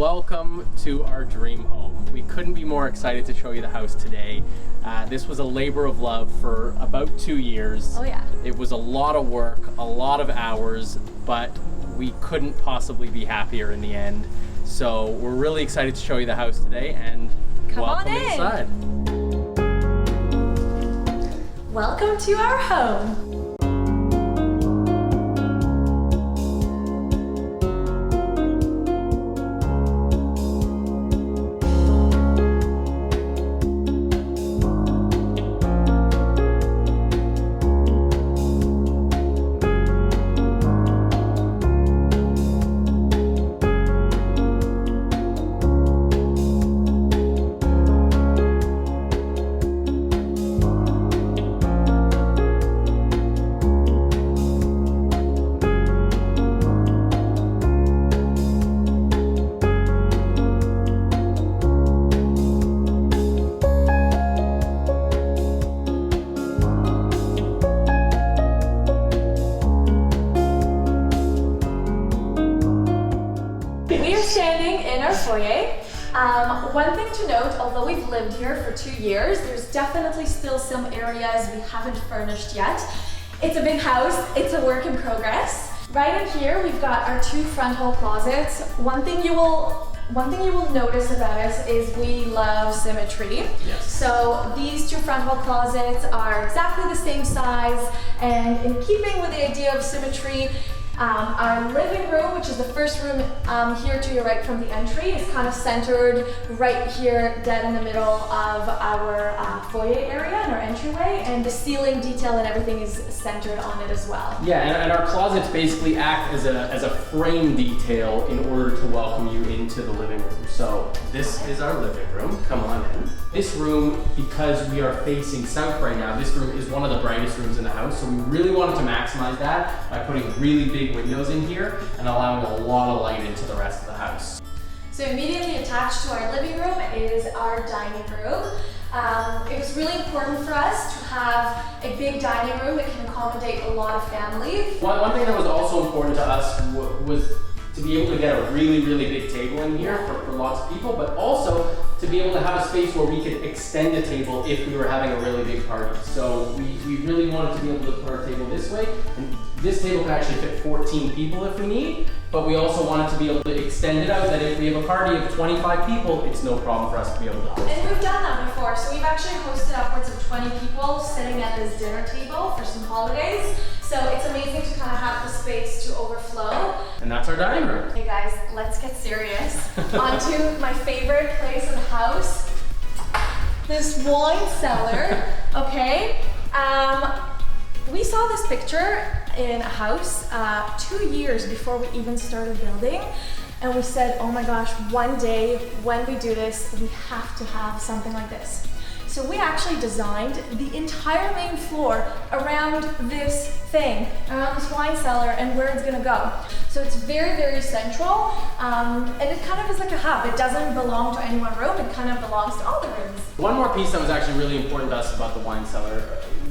Welcome to our dream home. We couldn't be more excited to show you the house today. This was a labor of love for about 2 years. Oh yeah. It was a lot of work, a lot of hours, but we couldn't possibly be happier in the end. So we're really excited to show you the house today, and welcome inside. Welcome to our home. Standing in our foyer. One thing to note, although we've lived here for 2 years, there's definitely still some areas we haven't furnished yet. It's a big house, it's a work in progress. Right in here, we've got our 2 front hall closets. One thing you will notice about us is we love symmetry. Yes. So these 2 front hall closets are exactly the same size, and in keeping with the idea of symmetry, our living room, which is the first room here to your right from the entry, is kind of centered right here, dead in the middle of our foyer area and our entryway, and the ceiling detail and everything is centered on it as well. Yeah, and our closets basically act as a frame detail in order to welcome you into the living room. So this is our living room. Come on in. This room, because we are facing south right now, this room is one of the brightest rooms in the house, so we really wanted to maximize that by putting really big windows in here and allowing a lot of light into the rest of the house. So immediately attached to our living room is our dining room. It was really important for us to have a big dining room that can accommodate a lot of families. One thing that was also important to us was to be able to get a really, really big table in here for lots of people, but also to be able to have a space where we could extend a table if we were having a really big party. So we really wanted to be able to put our table this way, and this table can actually fit 14 people if we need, but we also wanted to be able to extend it out that if we have a party of 25 people, it's no problem for us to be able to host. And we've done that before, so we've actually hosted upwards of 20 people sitting at this dinner table for some holidays. So it's amazing to kind of have the space to overflow. And that's our dining room. Hey guys, let's get serious. On to my favorite place in the house, this wine cellar, okay? We saw this picture in a house 2 years before we even started building, and we said, oh my gosh, one day when we do this, we have to have something like this. So we actually designed the entire main floor around this thing, around this wine cellar and where it's gonna go. So it's very, very central, and it kind of is like a hub. It doesn't belong to any one room, it kind of belongs to all the rooms. One more piece that was actually really important to us about the wine cellar,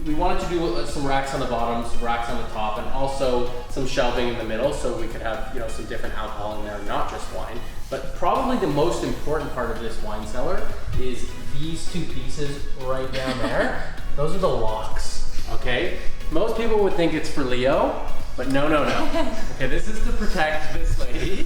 we wanted to do some racks on the bottom, some racks on the top, and also some shelving in the middle so we could have, you know, some different alcohol in there, not just wine. But probably the most important part of this wine cellar is these 2 pieces right down there. Those are the locks, okay? Most people would think it's for Leo, but no. Okay, this is to protect this lady,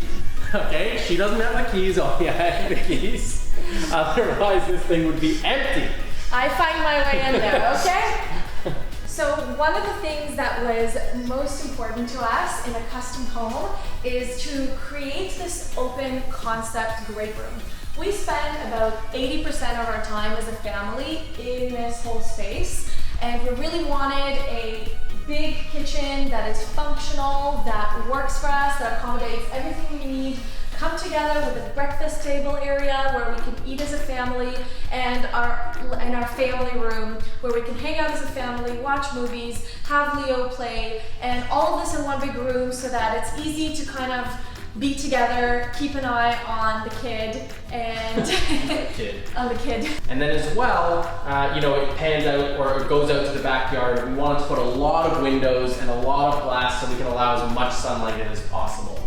okay? She doesn't have the keys, only I have the keys. Otherwise, this thing would be empty. I find my way in there, okay? So one of the things that was most important to us in a custom home is to create this open concept great room. We spend about 80% of our time as a family in this whole space, and we really wanted a big kitchen that is functional, that works for us, that accommodates everything we need, come together with a breakfast table area where we can eat as a family, and our family room where we can hang out as a family, watch movies, have Leo play, and all of this in one big room so that it's easy to kind of be together, keep an eye on the kid, and on the kid. And then as well, it pans out or it goes out to the backyard. We wanted to put a lot of windows and a lot of glass so we can allow as much sunlight in as possible.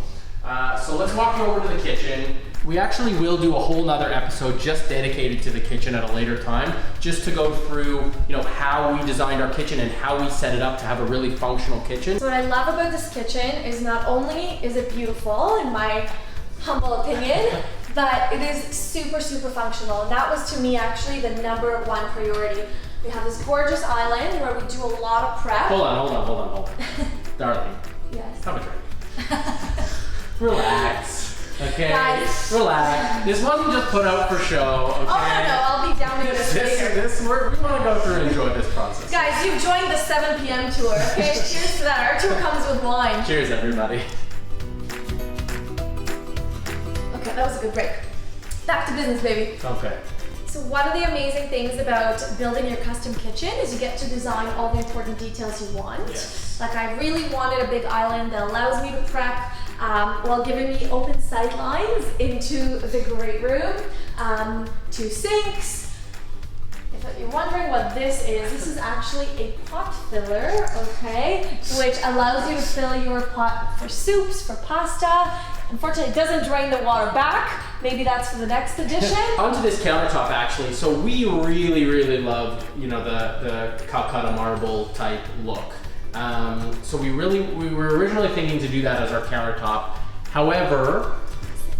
So let's walk you over to the kitchen. We actually will do a whole nother episode just dedicated to the kitchen at a later time, just to go through, how we designed our kitchen and how we set it up to have a really functional kitchen. So what I love about this kitchen is not only is it beautiful, in my humble opinion, but it is super, super functional. And that was to me actually the number one priority. We have this gorgeous island where we do a lot of prep. Hold on. Darling. Yes. Have a drink. Relax. Okay, Guys. relax. This wasn't just put out for show, okay? Oh no, I'll be down with this later. We want to go through and enjoy this process. Guys, you've joined the 7 p.m. tour, okay? Cheers to that. Our tour comes with wine. Cheers, everybody. Okay, that was a good break. Back to business, baby. Okay. So one of the amazing things about building your custom kitchen is you get to design all the important details you want. Yes. Like I really wanted a big island that allows me to prep while giving me open sight lines into the great room. 2 sinks. If you're wondering what this is actually a pot filler, okay? Which allows you to fill your pot for soups, for pasta. Unfortunately, it doesn't drain the water back. Maybe that's for the next edition. Onto this countertop actually. So we really loved, the Calcutta marble type look. So we were originally thinking to do that as our countertop. However,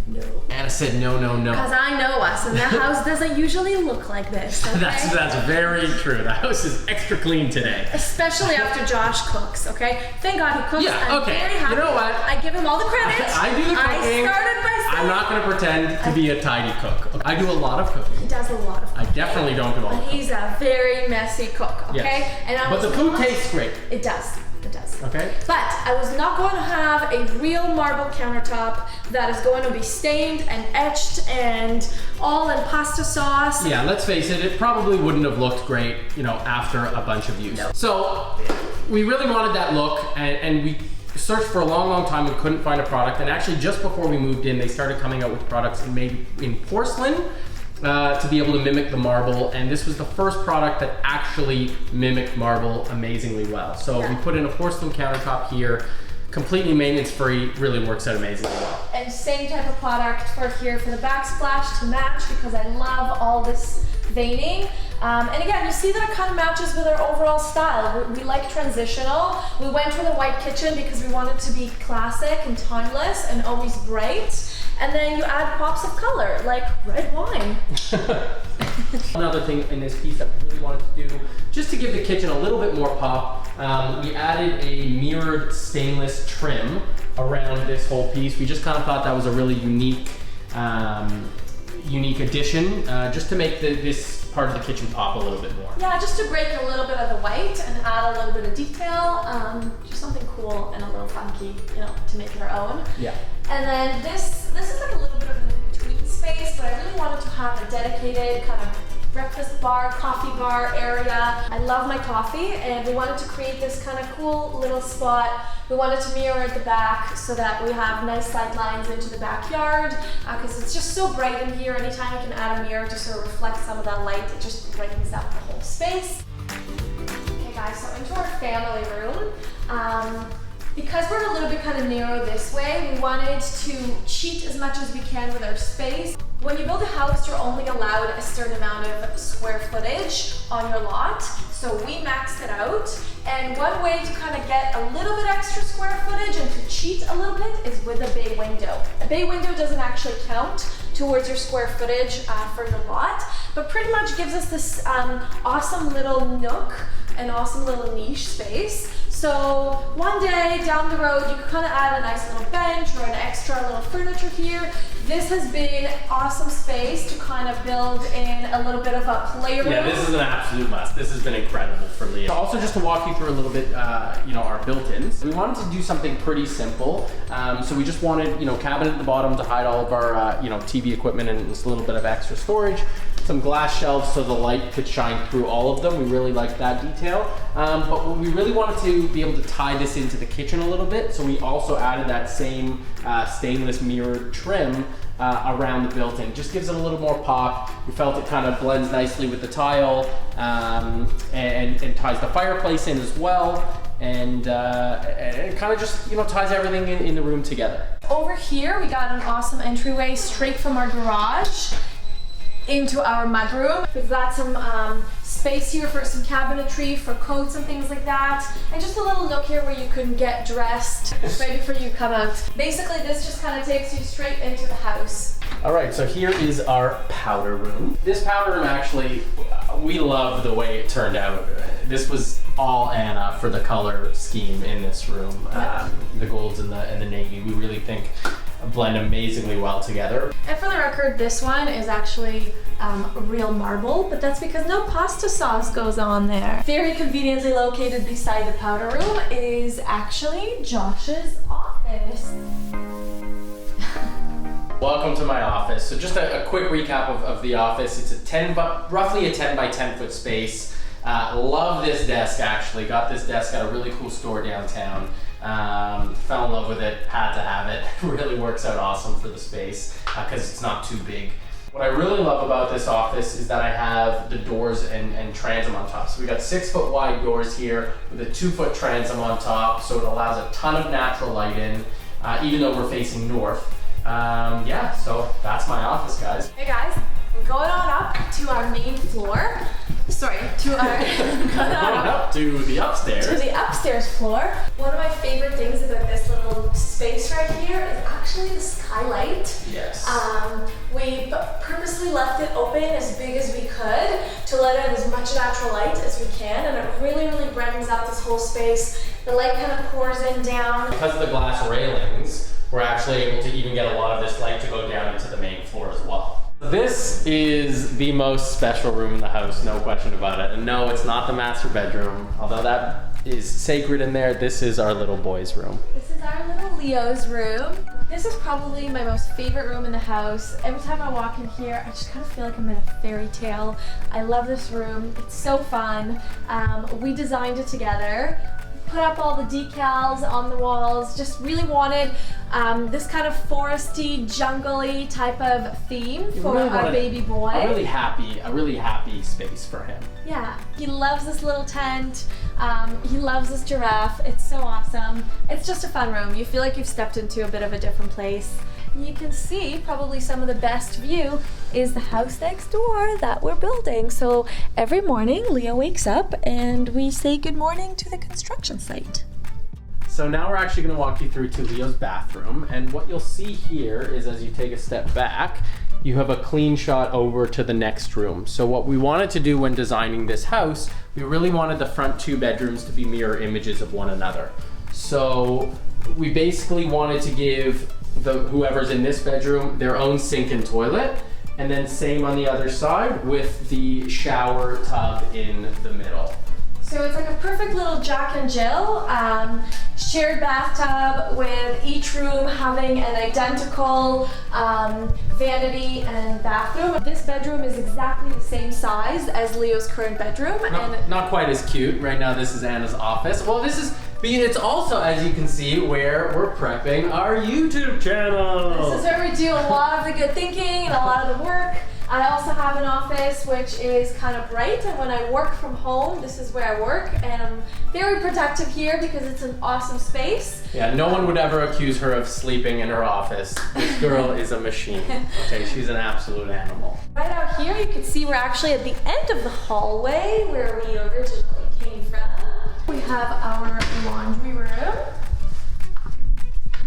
No. Anna said no. Because I know us, and the house doesn't usually look like this. Okay? That's very true. The house is extra clean today. Especially after Josh cooks, okay? Thank God he cooks. Yeah, I'm okay. very happy. You know what? I give him all the credit. I do the cooking. I started by saying I'm not going to pretend to be a tidy cook. I do a lot of cooking. he does a lot of I definitely don't do all the But cooking. he's a very messy cook, okay? Yes. And I But the was food not- tastes great. It does. It does. Okay. But I was not going to have a real marble countertop that is going to be stained and etched and all in pasta sauce. Yeah, let's face it, it probably wouldn't have looked great, after a bunch of use. No. So we really wanted that look, and we searched for a long time and couldn't find a product. And actually, just before we moved in, they started coming out with products made in porcelain to be able to mimic the marble. And this was the first product that actually mimicked marble amazingly well. So Yeah. we put in a porcelain countertop here, completely maintenance free, really works out amazingly well. And same type of product for here for the backsplash to match because I love all this veining. And again, you see that it kind of matches with our overall style. We like transitional. We went with a white kitchen because we wanted to be classic and timeless and always bright. And then you add pops of color, like red wine. Another thing in this piece that we really wanted to do, just to give the kitchen a little bit more pop, we added a mirrored stainless trim around this whole piece. We just kind of thought that was a really unique addition, just to make this part of the kitchen pop a little bit more. Yeah, just to break a little bit of the white and add a little bit of detail, just something cool and a little funky, to make it our own. Yeah. And then this is like a little bit of an in-between space, but I really wanted to have a dedicated kind of breakfast bar, coffee bar area. I love my coffee, and we wanted to create this kind of cool little spot. We wanted to mirror at the back so that we have nice sight lines into the backyard, because it's just so bright in here. Anytime you can add a mirror to sort of reflect some of that light, it just brightens up the whole space. Okay guys, so into our family room. Because we're a little bit kind of narrow this way, we wanted to cheat as much as we can with our space. When you build a house, you're only allowed a certain amount of square footage on your lot. So we maxed it out. And one way to kind of get a little bit extra square footage and to cheat a little bit is with a bay window. A bay window doesn't actually count towards your square footage for your lot, but pretty much gives us this awesome little nook, an awesome little niche space. So one day down the road, you can kind of add a nice little bench or an extra little furniture here. This has been awesome space to kind of build in a little bit of a playroom. Yeah, this is an absolute must. This has been incredible for Leah. Also, just to walk you through a little bit, our built-ins. We wanted to do something pretty simple. So we just wanted, cabinet at the bottom to hide all of our, TV equipment and just a little bit of extra storage. Some glass shelves so the light could shine through all of them. We really liked that detail. But we really wanted to be able to tie this into the kitchen a little bit. So we also added that same stainless mirrored trim around the built-in. Just gives it a little more pop. We felt it kind of blends nicely with the tile and ties the fireplace in as well. And it kind of just ties everything in the room together. Over here, we got an awesome entryway straight from our garage into our mudroom. We've got some space here for some cabinetry, for coats and things like that. And just a little nook here where you can get dressed right before you come out. Basically, this just kind of takes you straight into the house. All right, so here is our powder room. This powder room actually, we love the way it turned out. This was all Anna for the color scheme in this room. The golds and the navy, we really think blend amazingly well together. And for the record, this one is actually real marble, but that's because no pasta sauce goes on there. Very conveniently located beside the powder room is actually Josh's office. Welcome to my office. So just a quick recap of the office. It's roughly a 10 by 10 foot space. Love this desk actually. Got this desk at a really cool store downtown. Fell in love with it, had to have it. Really works out awesome for the space because it's not too big. What I really love about this office is that I have the doors and transom on top. So we got 6 foot wide doors here with a 2 foot transom on top. So it allows a ton of natural light in, even though we're facing north. Yeah, so that's my office, guys. Hey guys, we're going on up to our main floor. Sorry, to our up to the upstairs. To the upstairs floor. One of my favorite things about this little space right here is actually the skylight. Yes. We purposely left it open as big as we could to let in as much natural light as we can, and it really, really brightens up this whole space. The light kind of pours in down. Because of the glass railings, we're actually able to even get a lot of this light to go down into the main floor as well. This is the most special room in the house, no question about it. And no, it's not the master bedroom, although that is sacred in there. This is our little boy's room. This is our little Leo's room. This is probably my most favorite room in the house. Every time I walk in here, I just kind of feel like I'm in a fairy tale. I love this room. It's so fun. We designed it together. Put up all the decals on the walls, just really wanted this kind of foresty, jungly type of theme for really our baby boy. A really happy space for him. Yeah, he loves this little tent. He loves this giraffe. It's so awesome. It's just a fun room. You feel like you've stepped into a bit of a different place. You can see probably some of the best view is the house next door that we're building. So every morning Leo wakes up and we say good morning to the construction site. So now we're actually going to walk you through to Leo's bathroom, and what you'll see here is as you take a step back, you have a clean shot over to the next room. So what we wanted to do when designing this house, we really wanted the front 2 bedrooms to be mirror images of one another. So we basically wanted to give whoever's in this bedroom their own sink and toilet, and then same on the other side with the shower tub in the middle. So it's like a perfect little Jack and Jill shared bathtub with each room having an identical vanity and bathroom. This bedroom is exactly the same size as Leo's current bedroom. Not quite as cute. Right now this is Anna's office. Well, it's also, as you can see, where we're prepping our YouTube channel. This is where we do a lot of the good thinking and a lot of the work. I also have an office which is kind of bright, and when I work from home, this is where I work, and I'm very productive here because it's an awesome space. Yeah, no one would ever accuse her of sleeping in her office. This girl is a machine. Okay, she's an absolute animal. Right out here, you can see we're actually at the end of the hallway where we originally came from. We have our laundry room.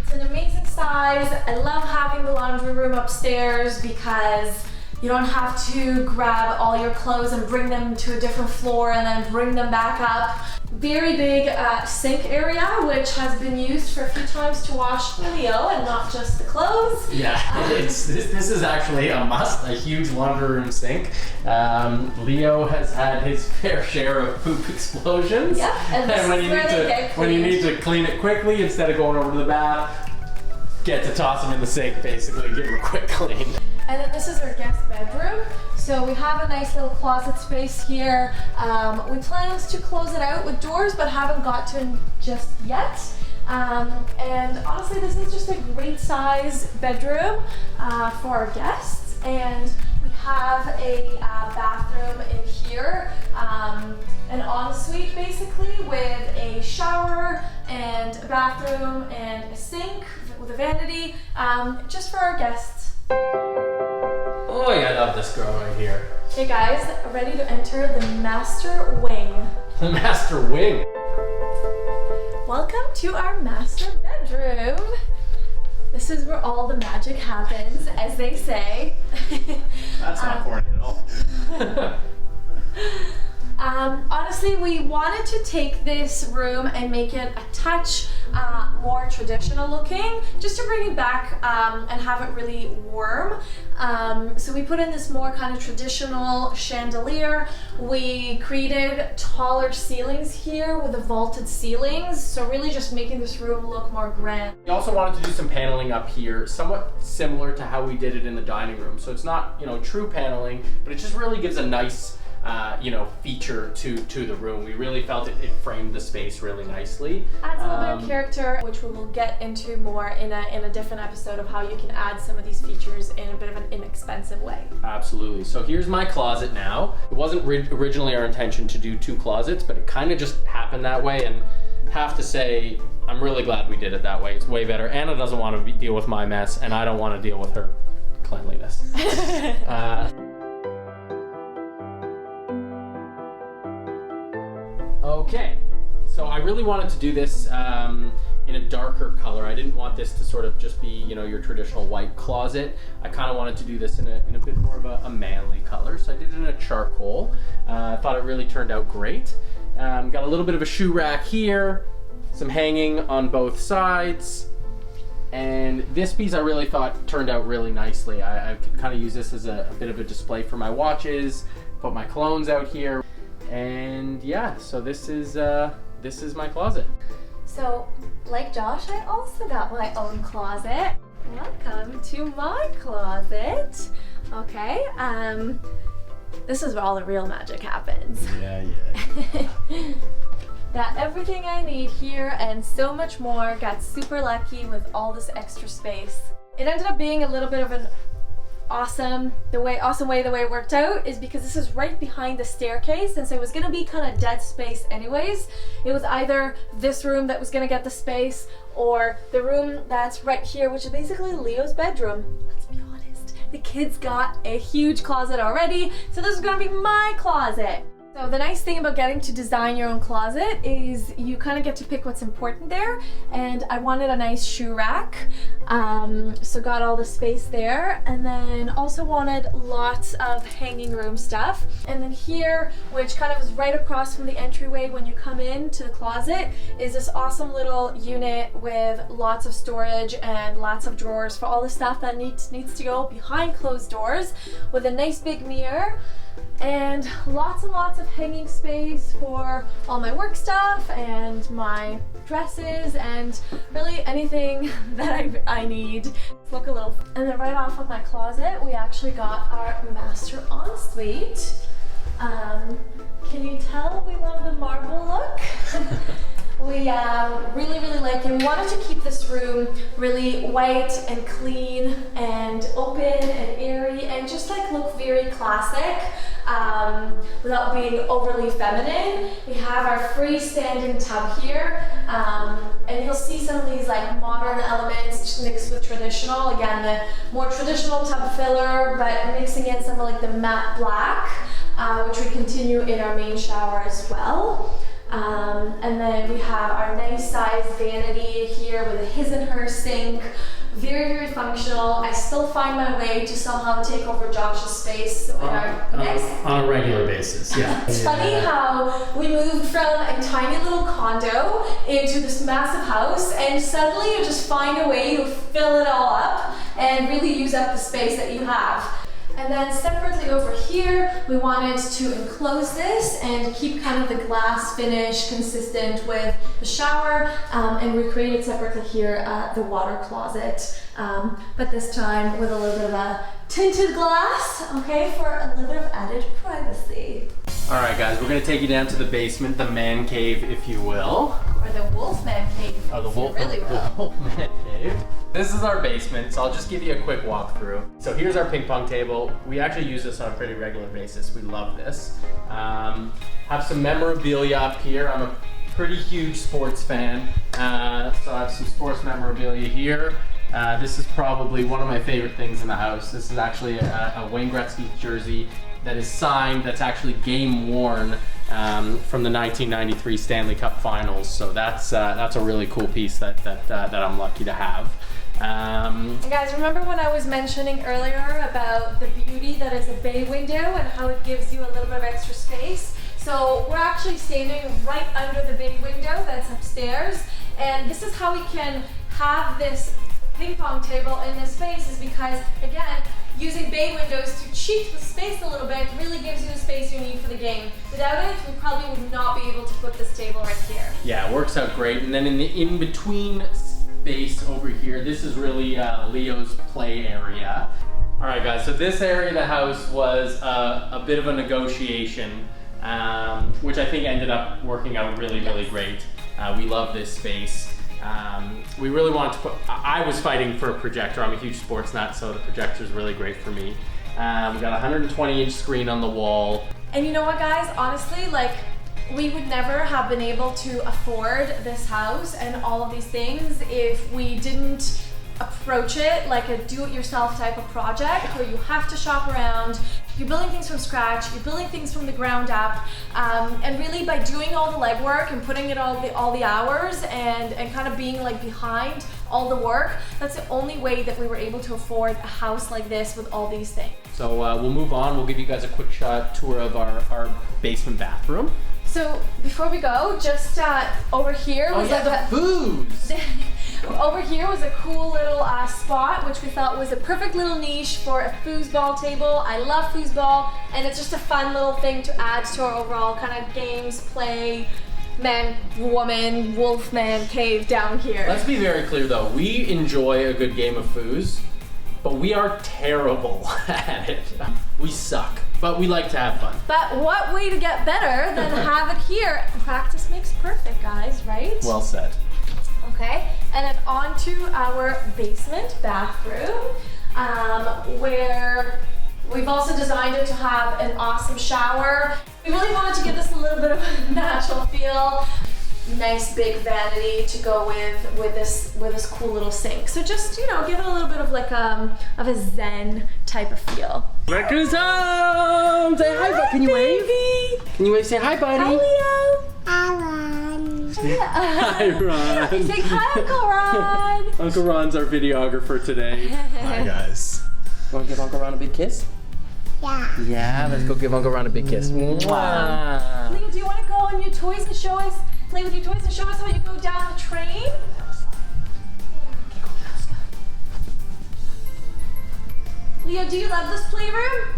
It's an amazing size. I love having the laundry room upstairs because you don't have to grab all your clothes and bring them to a different floor and then bring them back up. Very big sink area, which has been used for a few times to wash Leo and not just the clothes. Yeah, this is actually a must, a huge laundry room sink. Leo has had his fair share of poop explosions. Yep, and when you need to clean it quickly, instead of going over to the bath, get to toss them in the sink, basically, give them a quick clean. And then this is our guest bedroom. So we have a nice little closet space here. We planned to close it out with doors, but haven't got to just yet. And honestly, this is just a great size bedroom for our guests. And we have a bathroom in here, an ensuite basically with a shower and a bathroom and a sink. with a vanity, just for our guests. Oh, I love this girl right here. Okay guys, ready to enter the master wing. The master wing. Welcome to our master bedroom. This is where all the magic happens, as they say. That's not corny at all. Honestly, we wanted to take this room and make it a touch more traditional looking, just to bring it back and have it really warm. So we put in this more kind of traditional chandelier. We created taller ceilings here with the vaulted ceilings, so really just making this room look more grand. We also wanted to do some paneling up here, somewhat similar to how we did it in the dining room. So it's not, you know, true paneling, but it just really gives a nice you know, feature to the room. We really felt it framed the space really nicely. Adds a little bit of character, which we will get into more in a different episode of how you can add some of these features in a bit of an inexpensive way. Absolutely. So here's my closet now. It wasn't originally our intention to do 2 closets, but it kind of just happened that way, and have to say I'm really glad we did it that way. It's way better. Anna doesn't want to deal with my mess, and I don't want to deal with her cleanliness. Okay, so I really wanted to do this in a darker color. I didn't want this to sort of just be, you know, your traditional white closet. I kind of wanted to do this in a bit more of a manly color, so I did it in a charcoal. I thought it really turned out great. Got a little bit of a shoe rack here, some hanging on both sides, and this piece I really thought turned out really nicely. I could kind of use this as a bit of a display for my watches, put my colognes out here. And yeah, so this is my closet. So, like Josh, I also got my own closet. Welcome to my closet. Okay, this is where all the real magic happens. Yeah. Got everything I need here and so much more. Got super lucky with all this extra space. It ended up being a little bit of an awesome way the way it worked out is because this is right behind the staircase, and so it was going to be kind of dead space anyways. It was either this room that was going to get the space or the room that's right here, which is basically Leo's bedroom. Let's be honest, the kids got a huge closet already, so this is going to be my closet. So the nice thing about getting to design your own closet is you kind of get to pick what's important there, and I wanted a nice shoe rack, so got all the space there, and then also wanted lots of hanging room stuff. And then here, which kind of is right across from the entryway when you come into the closet, is this awesome little unit with lots of storage and lots of drawers for all the stuff that needs to go behind closed doors, with a nice big mirror. And lots of hanging space for all my work stuff and my dresses and really anything that I need. Look a little. And then right off of my closet, we actually got our master ensuite. Can you tell we love the marble look? We really like it. We wanted to keep this room really white and clean and open and airy and just like look very classic without being overly feminine. We have our freestanding tub here, and you'll see some of these like modern elements mixed with traditional. Again, the more traditional tub filler, but mixing in some of like the matte black, which we continue in our main shower as well. And then we have our nice size vanity here with a his and her sink. Very functional. I still find my way to somehow take over Josh's space on a regular basis. Yeah. It's funny how we moved from a tiny little condo into this massive house, and suddenly you just find a way to fill it all up and really use up the space that you have. And then separately over here, we wanted to enclose this and keep kind of the glass finish consistent with the shower, and we created separately here the water closet, but this time with a little bit of a tinted glass, okay, for a little bit of added privacy. All right, guys, we're gonna take you down to the basement, the man cave, if you will. Or the Wolfman cave. Oh, the really will. Wolfman cave. This is our basement, so I'll just give you a quick walkthrough. So here's our ping pong table. We actually use this on a pretty regular basis. We love this. Have some memorabilia up here. I'm a pretty huge sports fan. So I have some sports memorabilia here. This is probably one of my favorite things in the house. This is actually a Wayne Gretzky jersey that is signed, that's actually game worn from the 1993 Stanley Cup Finals. So that's a really cool piece that I'm lucky to have. And guys, remember when I was mentioning earlier about the beauty that is a bay window and how it gives you a little bit of extra space? So we're actually standing right under the bay window that's upstairs, and this is how we can have this ping pong table in this space, is because, again, using bay windows to cheat the space a little bit really gives you the space you need for the game. Without it, we probably would not be able to put this table right here. Yeah, it works out great. And then in the in-between space over here, this is really Leo's play area. All right, guys, so this area of the house was a bit of a negotiation, which I think ended up working out really, really great. We love this space. We really wanted to put, I was fighting for a projector. I'm a huge sports nut, so the projector is really great for me. We got a 120-inch screen on the wall. And you know what, guys? Honestly, like, we would never have been able to afford this house and all of these things if we didn't approach it like a do-it-yourself type of project where you have to shop around, you're building things from scratch, you're building things from the ground up, and really by doing all the legwork and putting it all the hours and kind of being like behind all the work, that's the only way that we were able to afford a house like this with all these things. So we'll move on. We'll give you guys a quick tour of our basement bathroom. So before we go, just over here was the booze. Over here was a cool little spot, which we thought was a perfect little niche for a foosball table. I love foosball, and it's just a fun little thing to add to our overall kind of games, play, man, woman, wolfman cave down here. Let's be very clear though, we enjoy a good game of foos, but we are terrible at it. We suck, but we like to have fun. But what way to get better than have it here? Practice makes perfect, guys, right? Well said. Okay, and then on to our basement bathroom, where we've also designed it to have an awesome shower. We really wanted to give this a little bit of a natural feel. Nice big vanity to go with this cool little sink. So just, you know, give it a little bit of like of a zen type of feel. Rebecca's home! Say hi, bud. Can you wave? Can you wave? Say hi, buddy. Hi, Leo. Hi, Ron. Say hi, Uncle Ron. Uncle Ron's our videographer today. Hi guys. Want to give Uncle Ron a big kiss? Yeah. Yeah, let's go give Uncle Ron a big kiss. Mwah. Leo, do you want to go on your toys and show us, play with your toys and show us how you go down the train? Leo, do you love this playroom?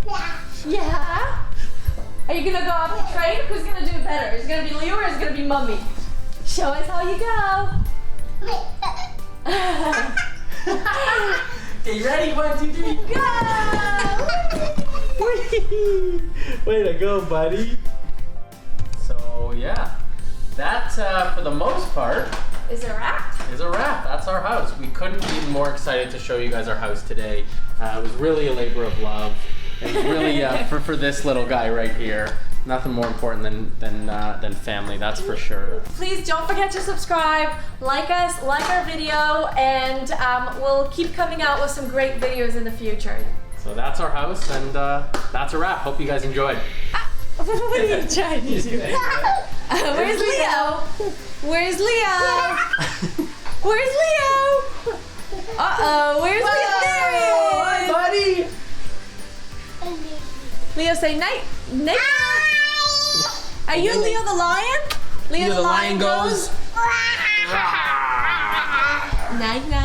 Yeah. Yeah? Are you gonna go up the train? Who's gonna do it better? Is it gonna be Leo or is it gonna be Mummy? Show us how you go. Okay, you ready? 1, 2, 3, Go! Way to go, buddy. So yeah, that for the most part Is it a wrap? is a wrap. That's our house. We couldn't be more excited to show you guys our house today. It was really a labor of love. It was really for this little guy right here. Nothing more important than family, that's for sure. Please don't forget to subscribe, like us, like our video, and we'll keep coming out with some great videos in the future. So that's our house, and that's a wrap. Hope you guys enjoyed. What are you trying to do? Where's Leo? Where's Leo? Where's Leo? Uh-oh, where's Leo? Buddy! Leo, say night. Night. Are you Leo the lion? Leo the lion goes. Night night.